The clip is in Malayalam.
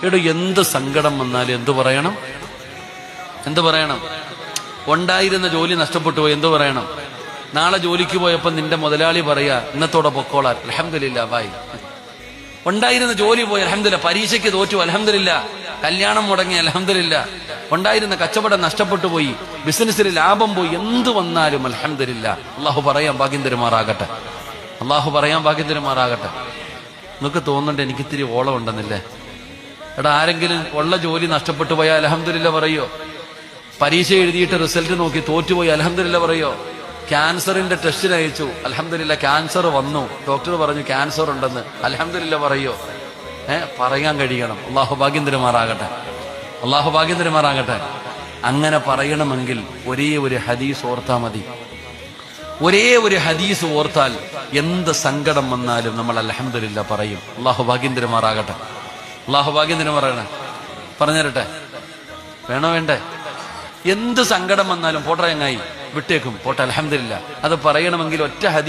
എന്ത് സങ്കടം വന്നാലും എന്തു പറയണം? ഉണ്ടായിരുന്ന ജോലി നഷ്ടപ്പെട്ടു പോയി, എന്തു പറയണം? നാളെ ജോലിക്ക് പോയപ്പോ നിന്റെ മുതലാളി പറയാ ഇന്നത്തോടെ പൊക്കോളാൻ, അൽഹംദുലില്ലാ ബായ്. ഉണ്ടായിരുന്ന ജോലി പോയി, അൽഹംദുലില്ലാ. പരീക്ഷയ്ക്ക് തോറ്റു, അൽഹംദുലില്ലാ. കല്യാണം മുടങ്ങി, അൽഹംദുലില്ലാ. ഉണ്ടായിരുന്ന കച്ചവടം നഷ്ടപ്പെട്ടു പോയി, ബിസിനസ്സിൽ ലാഭം പോയി, എന്തു വന്നാലും അൽഹംദുലില്ലാ. അള്ളാഹു പറയാൻ ഭാഗ്യം തരുമാറാകട്ടെ. നിങ്ങൾക്ക് തോന്നുന്നുണ്ട് എനിക്കിത്തിരി ഓളം ഉണ്ടെന്നില്ലേ? ആരെങ്കിലും ഉള്ള ജോലി നഷ്ടപ്പെട്ടു പോയാൽ അൽഹംദുലില്ലാ പറയോ? പരീക്ഷ എഴുതിയിട്ട് റിസൾട്ട് നോക്കി തോറ്റുപോയി, അൽഹംദുലില്ലാ പറയോ? ക്യാൻസറിന്റെ ടെസ്റ്റിന് അയച്ചു, അൽഹംദുലില്ലാ ക്യാൻസർ വന്നു, ഡോക്ടർ പറഞ്ഞു ക്യാൻസർ ഉണ്ടെന്ന്, അൽഹംദുലില്ലാ പറയോ? പറയാൻ കഴിയണം. അള്ളാഹു ഭാഗ്യം തരുമാറാകട്ടെ. അങ്ങനെ പറയണമെങ്കിൽ ഒരേ ഒരു ഹദീസ് ഓർത്താൽ മതി. ഒരേ ഒരു ഹദീസ് ഓർത്താൽ എന്ത് സങ്കടം വന്നാലും നമ്മൾ അൽഹംദുലില്ലാ പറയും. അള്ളാഹു ഭാഗ്യം തരുമാറാകട്ടെ. പറഞ്ഞുതരട്ടെ? വേണോ വേണ്ടേ? എന്ത് സങ്കടം വന്നാലും പോട്ടെ, ചങ്ങായി വിട്ടേക്കും, പോട്ടെ അൽഹംദുലില്ലാ. അത് പറയണമെങ്കിൽ ഒറ്റ ഹദീസ്